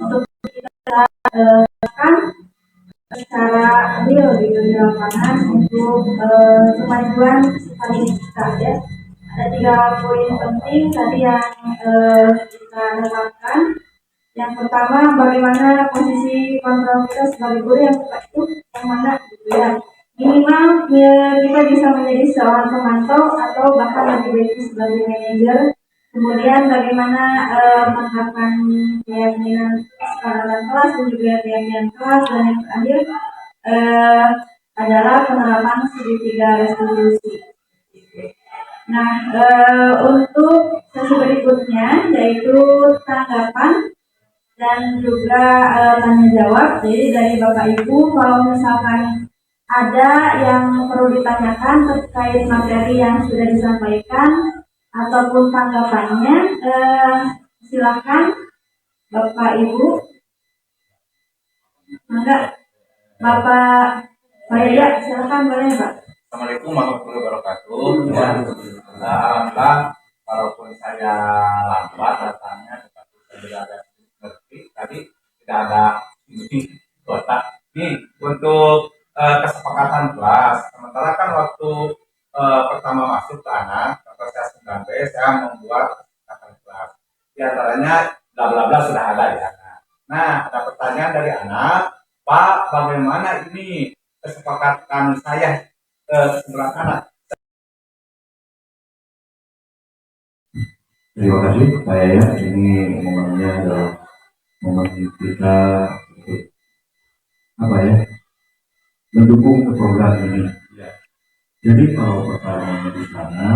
untuk kita kan secara adil di lapangan untuk kemajuan pariwisata ya. Ada 3 poin penting tadi yang kita dapatkan. Yang pertama, bagaimana posisi kontrol kita sebagai guru yang tepat itu yang mana gitu ya. Minimal ya, kita bisa menjadi seorang pemantau atau bahkan lebih baik sebagai manajer. Kemudian bagaimana menerapkan keyakinan kesepakatan kelas dan juga keyakinan kelas, dan yang terakhir adalah penerapan segitiga restitusi. Nah, untuk sesi berikutnya yaitu tanggapan dan juga tanya jawab. Jadi dari Bapak Ibu, kalau misalkan ada yang perlu ditanyakan terkait materi yang sudah disampaikan ataupun tanggapannya, silakan Bapak Ibu. Mangga Bapak Yaya, silakan boleh Pak. Assalamualaikum warahmatullahi wabarakatuh. Ya, alhamdulillah, walaupun saya lambat datangnya, tetapi saya sudah ada ngerti tadi tidak ada ini kotak. Nih untuk kesepakatan kelas. Sementara kan waktu pertama masuk ke anak, atau saya 9B, saya membuat kesepakatan kelas. Di antaranya bla bla bla sudah ada ya. Nah, ada pertanyaan dari anak, Pak, bagaimana ini kesepakatan saya sebelah anak? Terima kasih Pak Yaya. Ini momennya adalah momen kita untuk apa ya, mendukung ke program ini. Jadi kalau pertanyaannya di sana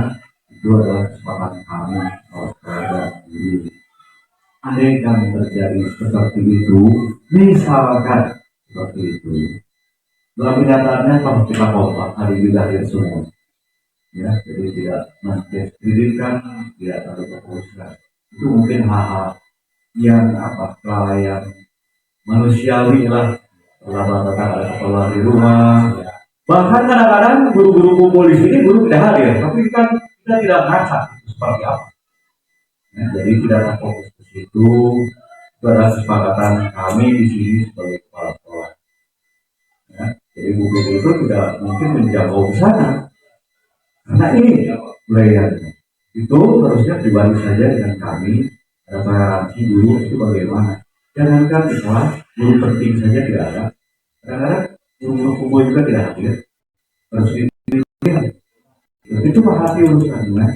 itu adalah kesepakatan kami kalau program ini. Andai kan terjadi seperti itu, misalkan seperti itu, dalam kenyataannya kalau kita kompak hari juga hadir semua. Ya, jadi tidak mendiskreditkan, tidak terlalu berfokuskan. Itu mungkin hal-hal yang kelalaian manusiawi lah. Kalau ada sekolah di rumah, bahkan kadang-kadang guru-guru kumpul di sini guru tidak hadir, tapi kan kita tidak merasa itu seperti apa. Ya, jadi tidak terfokus ke situ. Itu adalah kesepakatan kami di sini sebagai kepala sekolah. Ya, jadi buku itu tidak mungkin menjangkau ke sana. Karena ini pelayanannya itu harusnya pribadi saja dengan kami. Ada toleransi dulu itu bagaimana. Jangankan di kelas guru penting saja tidak ada. Kadang-kadang guru kumpul juga tidak hadir. Harus dipilih. Itu hati urusannya.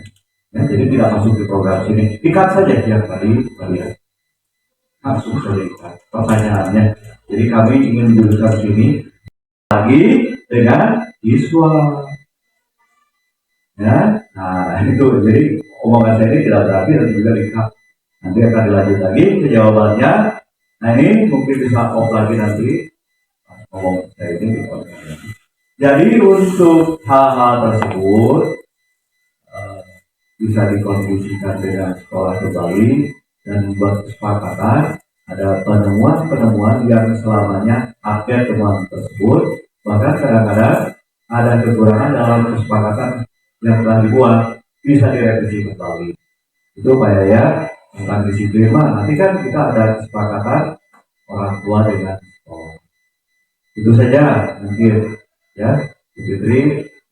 Ya, jadi tidak masuk di program sini. Ikat saja yang tadi kalian. Masuk saja ikat. Pertanyaannya. Jadi kami ingin menjurusan sini lagi dengan siswa. Ya, nah itu jadi omongan saya ini tidak berarti dan juga dikat. Nanti akan dilanjut lagi ke jawabannya. Nah ini mungkin bisa off lagi nanti ngomong saya ini di podcast. Jadi untuk hal-hal tersebut bisa dikontribusikan dengan sekolah kembali dan membuat kesepakatan. Ada penemuan-penemuan yang selamanya update temuan tersebut. Bahkan kadang-kadang ada kekurangan dalam kesepakatan yang telah dibuat, bisa direvisi kembali. Itu Pak Yaya, tentang disiplin. Nanti kan kita ada kesepakatan orang tua dengan sekolah. Itu saja mungkin ya, Bu Fitri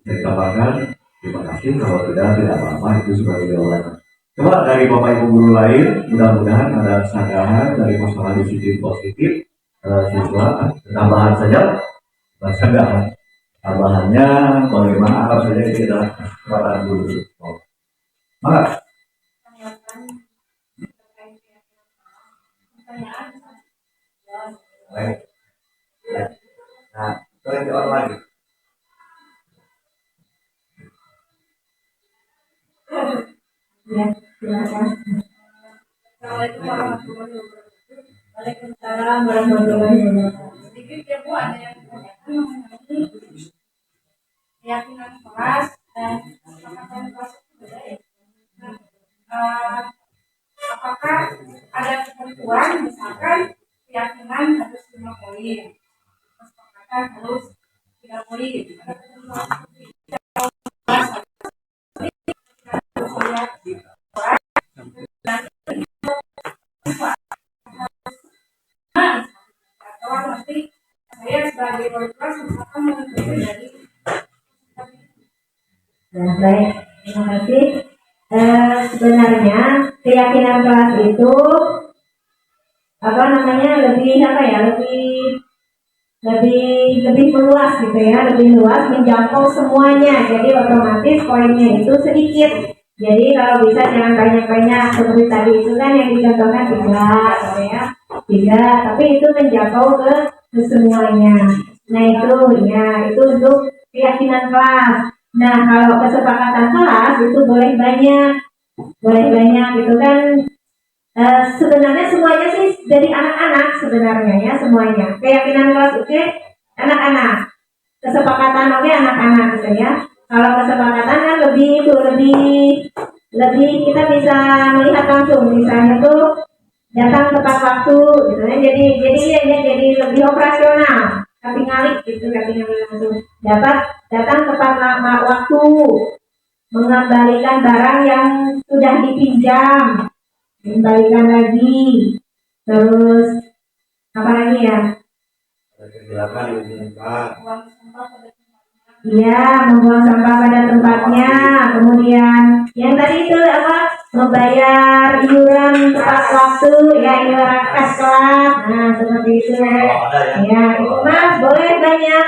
bisa ditambahkan. Terima kasih, kalau tidak apa-apa, itu sebagai jawaban. Coba dari Bapak Ibu guru lain, mudah-mudahan ada sanggahan dari masalah disiplin positif siswa, tambahan saja, sanggahan. Tambahannya bagaimana, anggap saja ini adalah kesempatan guru. Maka baik. Nah, boleh diulang lagi. Ya, silakan. Assalamualaikum warahmatullahi wabarakatuh. Waalaikumsalam warahmatullahi wabarakatuh. Sedikit ya Bu, ada yang bertanya mengenai keyakinan kelas dan kesepakatan kelas itu beda ya. Nah, apakah ada ketentuan misalkan keyakinan harus 5 poin, kesepakatan harus 3 poin, ada ketentuan seperti itu. Harus lihat atau nanti saya sebagai wali kelas misalkan mengikuti dari Ya, baik, terima kasih. Sebenarnya keyakinan kelas itu lebih meluas gitu ya, lebih luas menjangkau semuanya. Jadi otomatis poinnya itu sedikit. Jadi kalau bisa jangan banyak-banyak seperti tadi itu kan yang dicontohkan 3 gitu ya, 3, tapi itu menjangkau ke semuanya. Nah itu untuk keyakinan kelas. Nah kalau kesepakatan kelas itu boleh banyak gitu kan. Sebenarnya semuanya sih dari anak-anak sebenarnya ya, semuanya. Keyakinan kelas oke anak-anak, kesepakatan oke anak-anak gitu ya. Kalau kesepakatan kan lebih kita bisa melihat langsung, misalnya tuh datang tepat waktu gitu ya. Jadi lebih operasional. Katingali langsung datang tepat waktu, mengembalikan barang yang sudah dipinjam, kembalikan lagi. Terus apa lagi ya? uang sampah pada Iya, membuang sampah pada tempatnya. Kemudian yang tadi itu apa? Membayar iuran tepat waktu, ya iuran kas kelas. Nah, seperti itu. Ya, itu mas boleh banyak.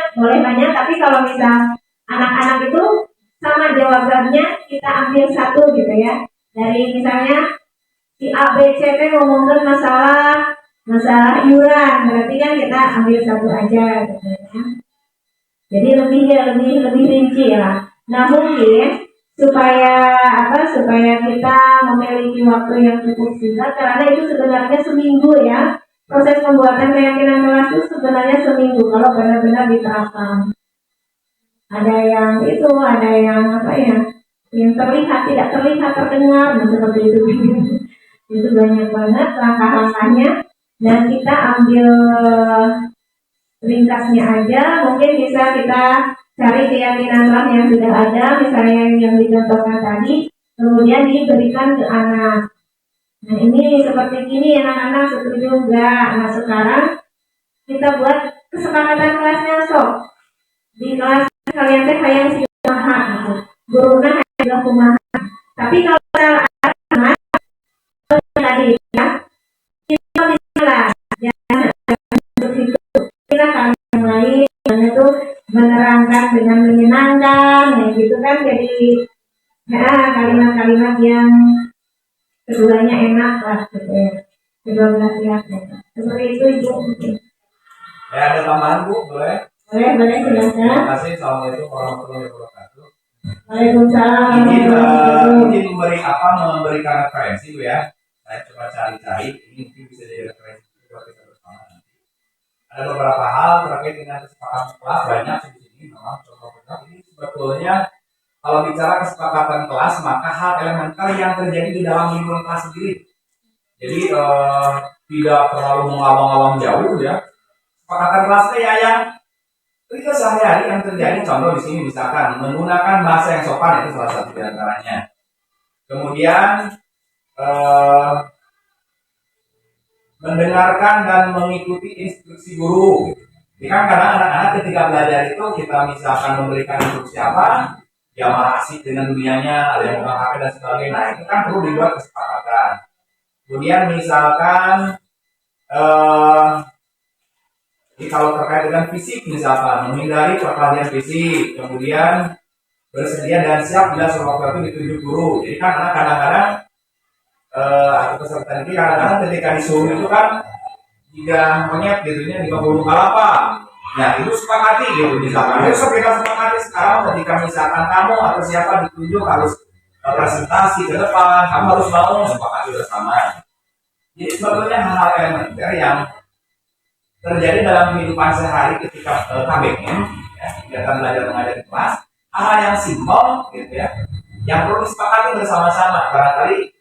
Tapi kalau misal anak-anak itu sama jawabannya kita ambil satu gitu ya. Dari misalnya si A B C T ngomongin masalah iuran, berarti kan kita ambil satu aja gitu ya. Jadi lebih rinci ya. Nah mungkin supaya kita memiliki waktu yang cukup singkat, karena itu sebenarnya seminggu ya. Proses pembuatan keyakinan kelas itu sebenarnya seminggu kalau benar-benar diterapkan. Ada yang yang terlihat tidak terlihat terdengar, nah, seperti itu. Itu banyak banget langkah-langkahnya, dan kita ambil ringkasnya aja. Mungkin bisa kita cari keyakinan kelas yang sudah ada, misalnya yang dicontohkan tadi, kemudian diberikan ke anak. Nah ini seperti ini anak-anak setuju enggak? Nah sekarang kita buat kesepakatan kelasnya sok. Di kelas kalian teh hayang si kumaha gitu. Guruna hayang kumaha. Tapi kalau ada anak tadi ya, kita bisa lah. Jangan begitu. Kita kalian yang lain itu menerangkan dengan menyenangkan, ya gitu kan, jadi ya kalimat-kalimat yang keduanya enak lah gitu ya, kedua belah pihak ya. Seperti itu Ibu. Ya, ada tambahan Bu, boleh? Boleh silakan. Terima kasih. Assalamualaikum warahmatullahi wabarakatuh. Waalaikumsalam. Izin memberikan referensi Bu ya. Saya coba cari-cari, ini mungkin bisa jadi referensi buat kita bersama nanti. Ada beberapa hal terkait dengan kesepakatan kelas, banyak di sini memang contoh-contoh. Ini sebetulnya kalau bicara kesepakatan kelas, maka hal elementer yang terjadi di dalam lingkungan kelas sendiri. Jadi tidak terlalu mengawang-awang jauh ya. Kesepakatan kelasnya ya yang itu sehari-hari yang terjadi. Contoh di sini misalkan menggunakan bahasa yang sopan, itu salah satu di antaranya. Kemudian mendengarkan dan mengikuti instruksi guru. Jadi kan kadang anak-anak ketika belajar itu kita misalkan memberikan instruksi apa, dia malah asik dengan dunianya, ada yang megang HP dan sebagainya. Nah, itu kan perlu dibuat kesepakatan. Kemudian misalkan jadi kalau terkait dengan fisik misalkan menghindari perkelahian fisik, kemudian bersedia dan siap bila sewaktu-waktu ditunjuk guru. Jadi kan anak kadang-kadang atau peserta ini kadang-kadang ketika disuruh itu kan jika monyet gitu nya di bawah kelapa. Nah itu sepakati gitu misalkan. Itu kita sepakati sekarang ketika misalkan kamu atau siapa ditunjuk harus presentasi ke depan, kamu harus mau sepakati bersama. Jadi sebetulnya hal-hal elementer yang terjadi dalam kehidupan sehari ketika KBM, ya, kegiatan belajar mengajar di kelas, hal yang simpel gitu ya, yang perlu disepakati bersama-sama. Barangkali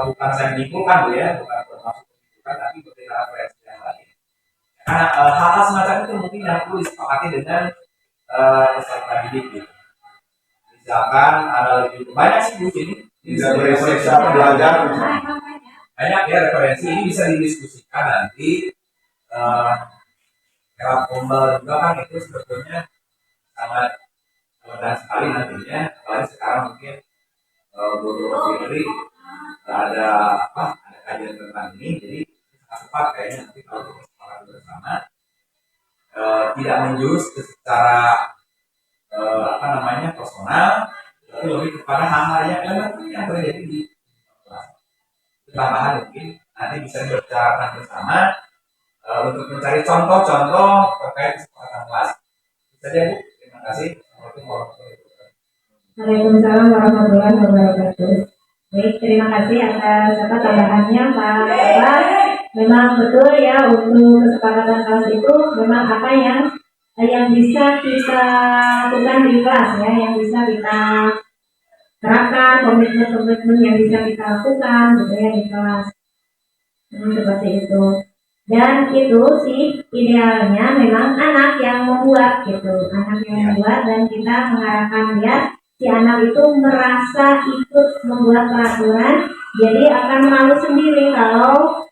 bukan saya menyimpulkan Bu ya, bukan termasuk menyimpulkan, tapi berbeda referensi yang lain. Karena hal-hal semacam itu mungkin yang perlu disepakati dengan peserta didik. Gitu. Misalkan ada lebih banyak sih Bu ini. Bisa bereferensi belajar. Banyak ya referensi ini bisa didiskusikan nanti. Era formal juga kan itu sebetulnya sangat mudah sekali nantinya. Apalagi sekarang mungkin beberapa hari ada kajian tentang ini, jadi cepat kayaknya nanti kalau kita sepakat bersama tidak menjurus secara personal, tapi lebih kepada hal-hal yang terjadi di kelas. Tambahan mungkin nanti bisa dibicarakan bersama untuk mencari contoh-contoh terkait kesepakatan kelas. Bisa ya Bu, terima kasih. Waalaikumsalam warahmatullahi wabarakatuh. Baik, terima kasih atas tambahannya Pak Bapak. Memang betul ya untuk kesepakatan kelas itu memang apa yang bisa kita lakukan di kelas ya, yang bisa kita terapkan, komitmen-komitmen yang bisa kita lakukan gitu ya di kelas. Seperti itu. Dan itu sih idealnya memang anak yang membuat gitu, anak yang membuat dan kita mengarahkan dia, si anak itu merasa ikut membuat peraturan, jadi akan malu sendiri kalau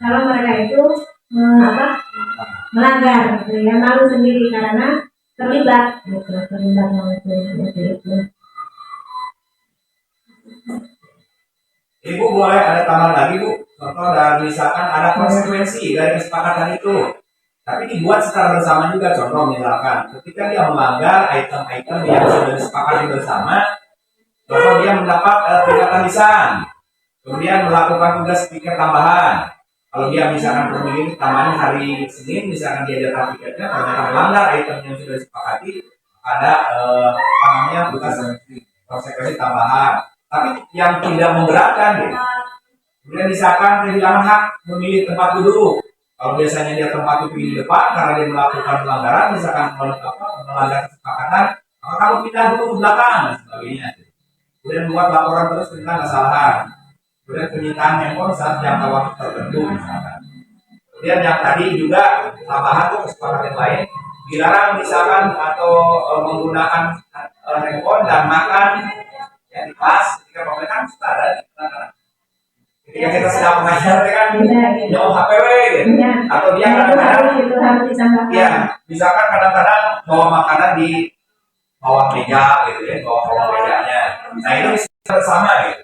mereka itu melanggar gitu ya, malu sendiri karena terlibat seperti itu. Ibu boleh ada tambahan lagi Bu, contoh dan misalkan ada konsekuensi dari kesepakatan itu, tapi dibuat secara bersama juga. Contoh misalkan ketika dia melanggar item-item yang sudah disepakati bersama, contoh dia mendapat peringatan lisan, kemudian melakukan tugas pikir tambahan. Kalau dia misalkan pemilih tambahannya hari Senin, misalkan dia datang pikirnya ternyata melanggar item yang sudah disepakati, ada konsekuensi tambahan. Tapi yang tidak memberatkan gitu. Kemudian misalkan kehilangan hak memilih tempat duduk. Kalau biasanya dia tempat duduk di depan karena dia melakukan pelanggaran, misalkan melanggar kesepakatan, maka kamu pindah dulu ke belakang dan sebagainya. Kemudian buat laporan terus tentang kesalahan. Kemudian penyitaan handphone saat jangka waktu tertentu misalkan. Kemudian yang tadi juga tambahan tuh kesepakatan lain, dilarang misalkan atau menggunakan handphone dan makan di kelas ketika pemerintah sudah ada di mana. Ketika kita sedang mengajar kan jauh HPW gitu. Atau dia kadang-kadang ya, misalkan kadang-kadang bawa makanan di bawah meja gitu ya, bawah mejanya. Nah itu bisa bersama gitu.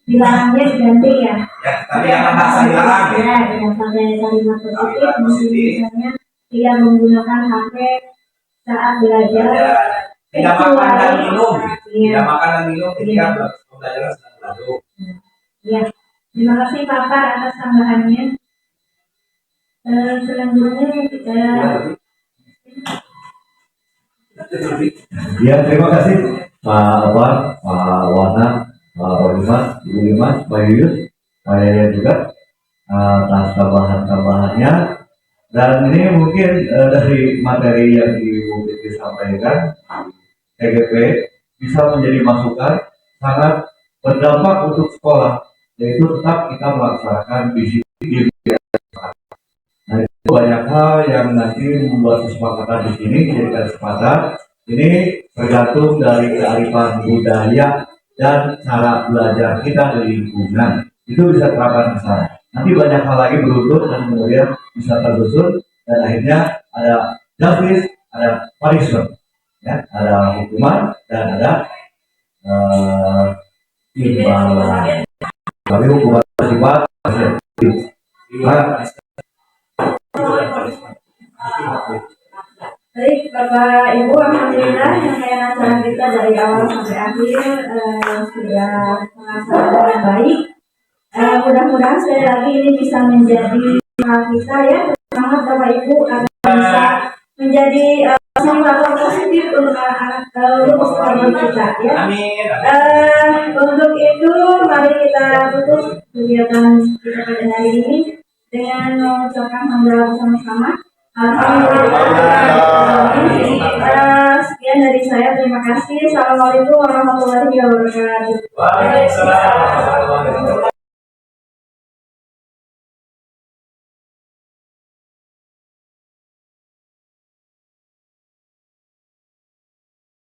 Dilarangnya diganti ya. Ya, tapi yang bahasa dilarang gitu. Ya, dengan pakai kalimat positif, misalnya tidak menggunakan HP saat belajar. Tidak makan dan minum, tidak makan dan minum ketika pembelajaran sedang berlangsung. Ya, terima kasih Pak atas tambahannya. Selanjutnya Ya, terima kasih Pak Wana, Pak Rodiman, Ibu Limas, Pak Yuyus, Pak Yaya juga atas tambahan-tambahannya. Dan ini mungkin dari materi yang Ibu Fitri sampaikan, TGP bisa menjadi masukan sangat berdampak untuk sekolah, yaitu tetap kita melaksanakan disiplin. Nah, itu banyak hal yang nanti membuat kesepakatan di sini jadi kesepakatan. Ini tergantung dari kearifan budaya dan cara belajar kita di lingkungan. Itu bisa terapkan ke sana. nanti banyak hal lagi beruntun dan kemudian bisa tersusun dan akhirnya ada justice, ada punishment, ya, ada hukuman dan ada imbalan. Tapi hukuman bersifat positif. Nah, Baik, Bapak Ibu, alhamdulillah rangkaian acara kita dari awal sampai akhir sudah terlaksana dengan baik. Mudah-mudahan sekali lagi ini bisa menjadi hal kita ya, semangat Bapak Ibu agar bisa menjadi semangat positif untuk anak-anak untuk sekolah kita ya. Amin. Untuk itu mari kita tutup kegiatan kita pada hari ini dengan mengucapkan hamdalah bersama-sama. Alhamdulillah. Sekian dari saya, terima kasih. Assalamualaikum warahmatullahi wabarakatuh. Waalaikumsalam.